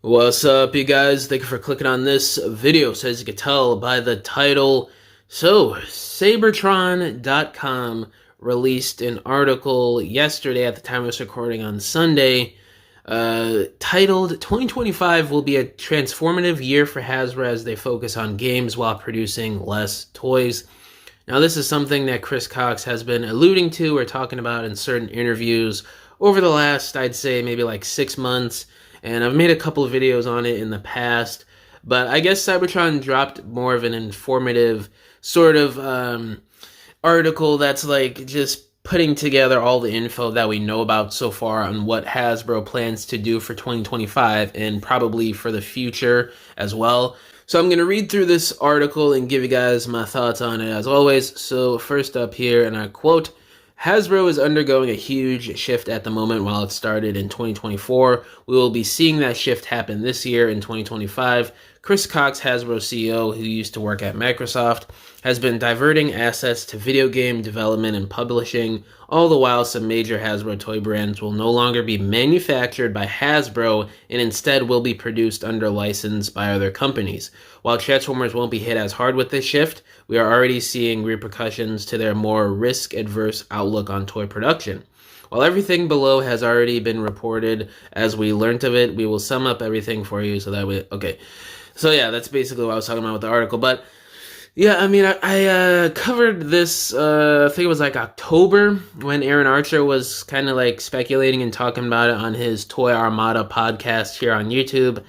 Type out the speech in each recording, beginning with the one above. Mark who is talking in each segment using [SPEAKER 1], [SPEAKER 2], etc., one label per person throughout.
[SPEAKER 1] What's up, you guys? Thank you for clicking on this video. So as you can tell by the title, Sabertron.com released an article yesterday at the time of this recording on Sunday, titled 2025 will be a transformative year for Hasbro as they focus on games while producing less toys. Now, this is something that Chris Cox has been alluding to or talking about in certain interviews over the last, I'd say, maybe like 6 months. And I've made a couple of videos on it in the past, but I guess Cybertron dropped more of an informative sort of article that's like just putting together all the info that we know about so far on what Hasbro plans to do for 2025 and probably for the future as well. So I'm going to read through this article and give you guys my thoughts on it as always. So first up here, and I quote, Hasbro is undergoing a huge shift at the moment. While it started in 2024, we will be seeing that shift happen this year in 2025. Chris Cox, Hasbro CEO, who used to work at Microsoft, has been diverting assets to video game development and publishing. All the while, some major Hasbro toy brands will no longer be manufactured by Hasbro and instead will be produced under license by other companies. While Transformers won't be hit as hard with this shift, we are already seeing repercussions to their more risk-adverse outlook on toy production. While everything below has already been reported as we learned of it, we will sum up everything for you so that we... Okay. So yeah, that's basically what I was talking about with the article. But yeah, I mean, I covered this, I think it was like October when Aaron Archer was kind of like speculating and talking about it on his Toy Armada podcast here on YouTube.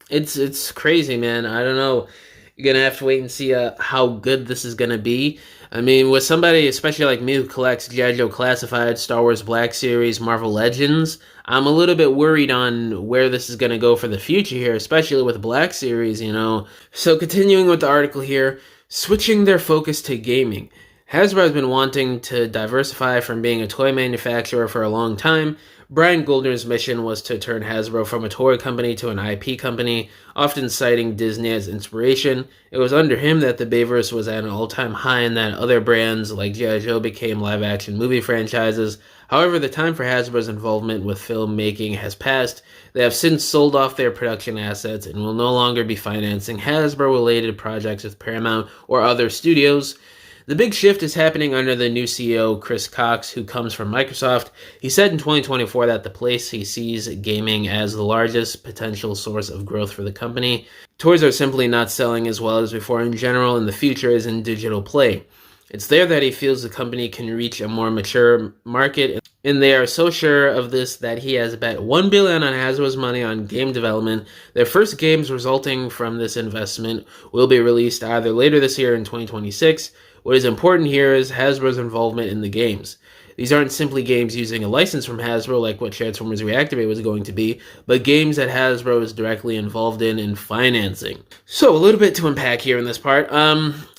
[SPEAKER 1] It's crazy, man. I don't know. You're going to have to wait and see how good this is going to be. I mean, with somebody, especially like me who collects G.I. Joe Classified, Star Wars Black Series, Marvel Legends, I'm a little bit worried on where this is going to go for the future here, especially with Black Series, you know. So continuing with the article here, switching their focus to gaming. Hasbro has been wanting to diversify from being a toy manufacturer for a long time. Brian Goldner's mission was to turn Hasbro from a toy company to an IP company, often citing Disney as inspiration. It was under him that the Bayverse was at an all-time high and that other brands like G.I. Joe became live-action movie franchises. However, the time for Hasbro's involvement with filmmaking has passed. They have since sold off their production assets and will no longer be financing Hasbro-related projects with Paramount or other studios. The big shift is happening under the new CEO, Chris Cox, who comes from Microsoft. He said in 2024 that the place he sees gaming as the largest potential source of growth for the company. Toys are simply not selling as well as before in general, and the future is in digital play. It's there that he feels the company can reach a more mature market, and they are so sure of this that he has bet $1 billion on Hasbro's money on game development. Their first games resulting from this investment will be released either later this year in 2026. What is important here is Hasbro's involvement in the games. These aren't simply games using a license from Hasbro like what Transformers Reactivate was going to be, but games that Hasbro is directly involved in and financing. So a little bit to unpack here in this part.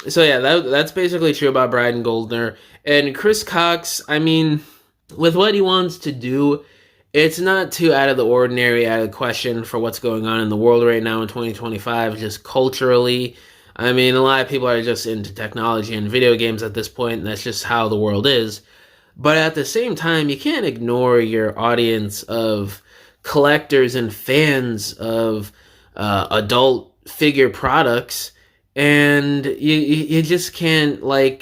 [SPEAKER 1] So yeah, that's basically true about Brian Goldner. And Chris Cox, I mean, with what he wants to do, it's not too out of the ordinary, out of the question for what's going on in the world right now in 2025, just culturally. I mean, a lot of people are just into technology and video games at this point, and that's just how the world is. But at the same time, you can't ignore your audience of collectors and fans of adult figure products, and you just can't like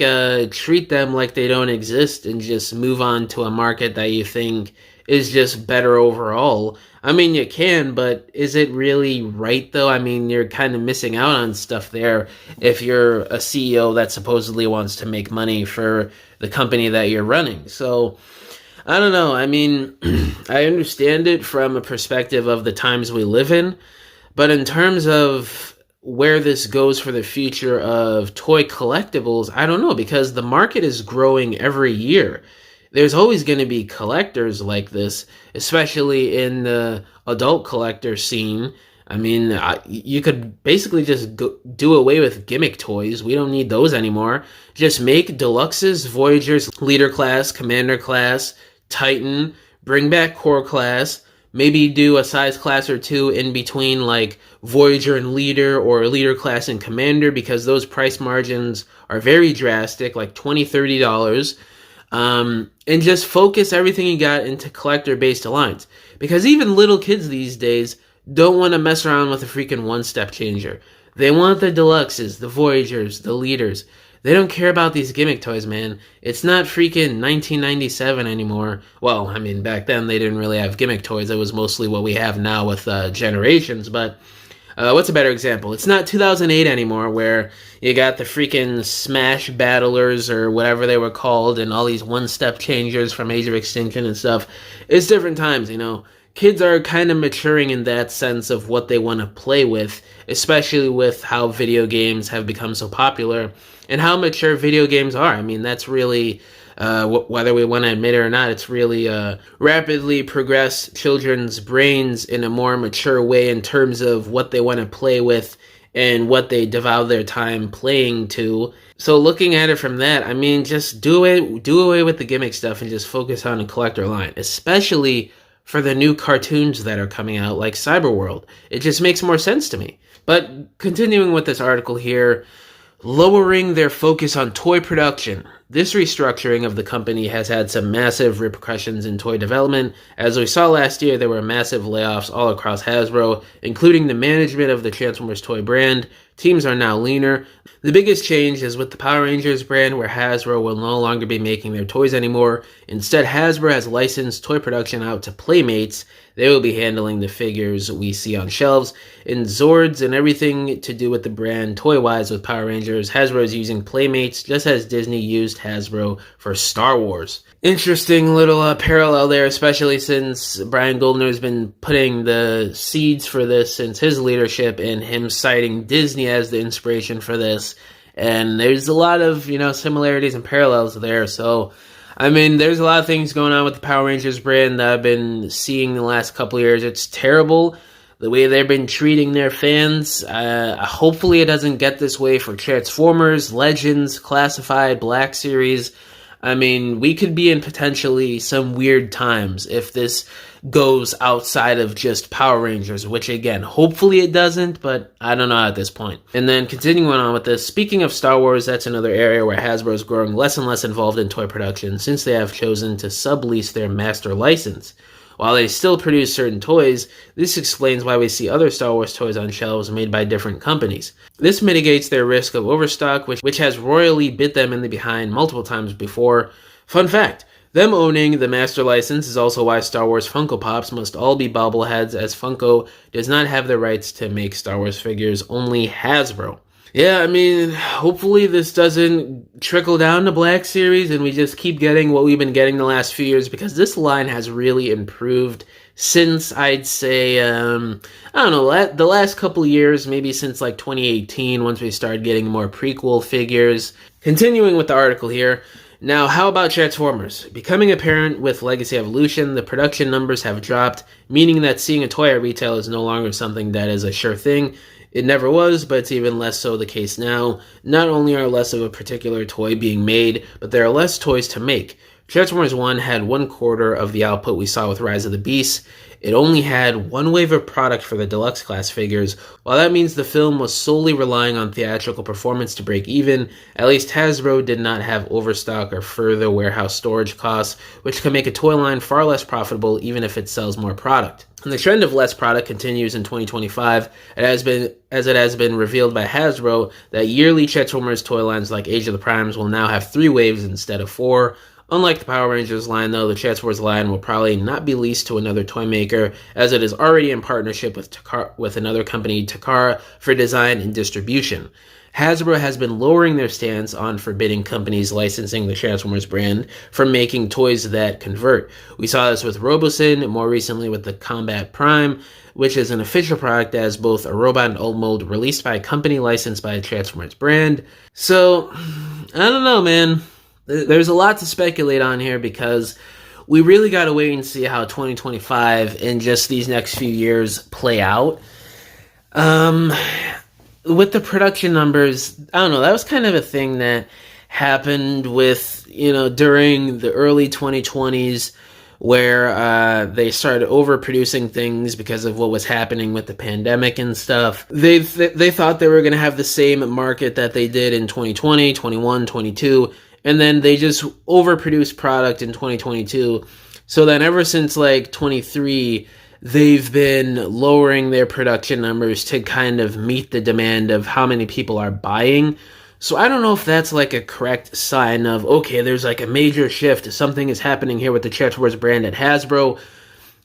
[SPEAKER 1] treat them like they don't exist and just move on to a market that you think is just better overall. I mean, you can, but is it really right, though? I mean, you're kind of missing out on stuff there if you're a CEO that supposedly wants to make money for the company that you're running. So, I don't know. I mean, I understand it from a perspective of the times we live in, but in terms of where this goes for the future of toy collectibles, I don't know, because the market is growing every year. There's always going to be collectors like this, especially in the adult collector scene. I mean, you could basically just do away with gimmick toys. We don't need those anymore. Just make deluxes, Voyagers, Leader Class, Commander Class, Titan, bring back Core Class, maybe do a size class or two in between like Voyager and Leader or Leader Class and Commander, because those price margins are very drastic, like $20, $30. And just focus everything you got into collector-based lines. Because even little kids these days don't want to mess around with a freaking one-step changer. They want the deluxes, the Voyagers, the leaders. They don't care about these gimmick toys, man. It's not freaking 1997 anymore. Well, I mean, back then they didn't really have gimmick toys. It was mostly what we have now with Generations, but what's a better example? It's not 2008 anymore, where you got the freaking Smash Battlers or whatever they were called, and all these one-step changers from Age of Extinction and stuff. It's different times, you know. Kids are kind of maturing in that sense of what they want to play with, especially with how video games have become so popular and how mature video games are. I mean, that's really, whether we want to admit it or not, it's really rapidly progressed children's brains in a more mature way in terms of what they want to play with and what they devour their time playing to. So looking at it from that, I mean, just do away with the gimmick stuff and just focus on a collector line, especially for the new cartoons that are coming out like Cyberworld. It just makes more sense to me. But continuing with this article here, lowering their focus on toy production. This restructuring of the company has had some massive repercussions in toy development. As we saw last year, there were massive layoffs all across Hasbro, including the management of the Transformers toy brand. Teams are now leaner. The biggest change is with the Power Rangers brand, where Hasbro will no longer be making their toys anymore. Instead, Hasbro has licensed toy production out to Playmates. They will be handling the figures we see on shelves. In Zords and everything to do with the brand toy-wise with Power Rangers, Hasbro is using Playmates just as Disney used Hasbro for Star Wars. Interesting little parallel there, especially since Brian Goldner has been putting the seeds for this since his leadership and him citing Disney as the inspiration for this. And there's a lot of, similarities and parallels there. So, I mean, there's a lot of things going on with the Power Rangers brand that I've been seeing the last couple of years. It's terrible the way they've been treating their fans. Hopefully it doesn't get this way for Transformers, Legends, Classified, Black Series. I mean, we could be in potentially some weird times if this goes outside of just Power Rangers, which again, hopefully it doesn't, but I don't know at this point. And then continuing on with this, speaking of Star Wars, that's another area where Hasbro is growing less and less involved in toy production since they have chosen to sublease their master license. While they still produce certain toys, this explains why we see other Star Wars toys on shelves made by different companies. This mitigates their risk of overstock, which has royally bit them in the behind multiple times before. Fun fact, them owning the master license is also why Star Wars Funko Pops must all be bobbleheads, as Funko does not have the rights to make Star Wars figures, only Hasbro. Yeah, I mean, hopefully this doesn't trickle down to Black Series and we just keep getting what we've been getting the last few years, because this line has really improved since, I'd say, I don't know, the last couple of years, maybe since like 2018, once we started getting more prequel figures. Continuing with the article here, now how about Transformers? Becoming apparent with Legacy Evolution, the production numbers have dropped, meaning that seeing a toy at retail is no longer something that is a sure thing. It never was, but it's even less so the case now. Not only are less of a particular toy being made, but there are less toys to make. Transformers 1 had 1/4 of the output we saw with Rise of the Beasts. It only had one wave of product for the deluxe class figures. While that means the film was solely relying on theatrical performance to break even, at least Hasbro did not have overstock or further warehouse storage costs, which can make a toy line far less profitable even if it sells more product. And the trend of less product continues in 2025, as it has been revealed by Hasbro that yearly Transformers toy lines like Age of the Primes will now have 3 waves instead of 4. Unlike the Power Rangers line, though, the Transformers line will probably not be leased to another toy maker, as it is already in partnership with another company, Takara, for design and distribution. Hasbro has been lowering their stance on forbidding companies licensing the Transformers brand from making toys that convert. We saw this with Robosin, more recently with the Combat Prime, which is an official product that is both a robot and old mold released by a company licensed by the Transformers brand. So, I don't know, man. There's a lot to speculate on here because we really got to wait and see how 2025 and just these next few years play out. With the production numbers, I don't know, that was kind of a thing that happened with, during the early 2020s where they started overproducing things because of what was happening with the pandemic and stuff. They thought they were going to have the same market that they did in 2020, 21, 22, and then they just overproduced product in 2022. So then ever since like 23, they've been lowering their production numbers to kind of meet the demand of how many people are buying. So I don't know if that's like a correct sign of, okay, there's like a major shift. Something is happening here with the Transformers brand at Hasbro.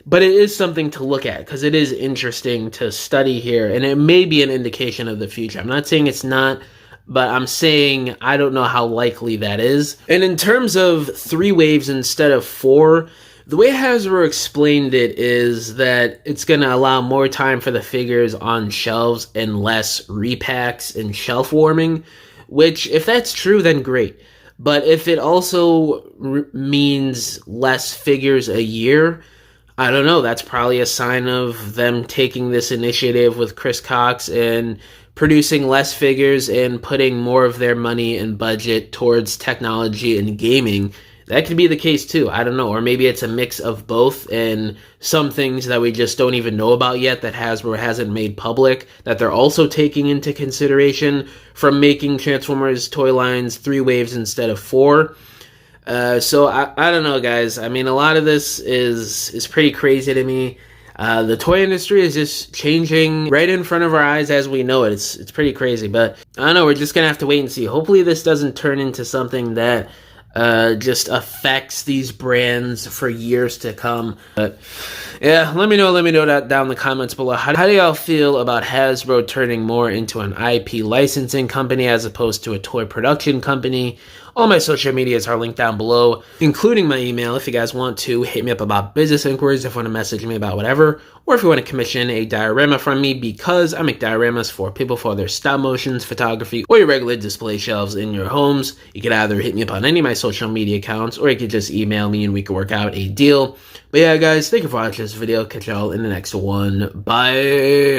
[SPEAKER 1] But it is something to look at because it is interesting to study here. And it may be an indication of the future. I'm not saying it's not, but I'm saying I don't know how likely that is. And in terms of 3 waves instead of 4, the way Hasbro explained it is that it's going to allow more time for the figures on shelves and less repacks and shelf warming, which, if that's true, then great. But if it also means less figures a year, I don't know. That's probably a sign of them taking this initiative with Chris Cox and producing less figures and putting more of their money and budget towards technology and gaming. That could be the case too. I don't know. Or maybe it's a mix of both and some things that we just don't even know about yet that Hasbro hasn't made public that they're also taking into consideration from making Transformers toy lines 3 waves instead of 4. So I don't know, guys. I mean, a lot of this is pretty crazy to me. The toy industry is just changing right in front of our eyes as we know it. It's pretty crazy, but I don't know. We're just gonna have to wait and see. Hopefully, this doesn't turn into something that just affects these brands for years to come. But yeah, let me know that down in the comments below. How do y'all feel about Hasbro turning more into an IP licensing company as opposed to a toy production company? All my social medias are linked down below, including my email if you guys want to hit me up about business inquiries, if you want to message me about whatever, or if you want to commission a diorama from me, because I make dioramas for people for their stop motions, photography, or your regular display shelves in your homes. You can either hit me up on any of my social media accounts, or you can just email me and we can work out a deal. But yeah, guys, thank you for watching this video. Catch y'all in the next one. Bye!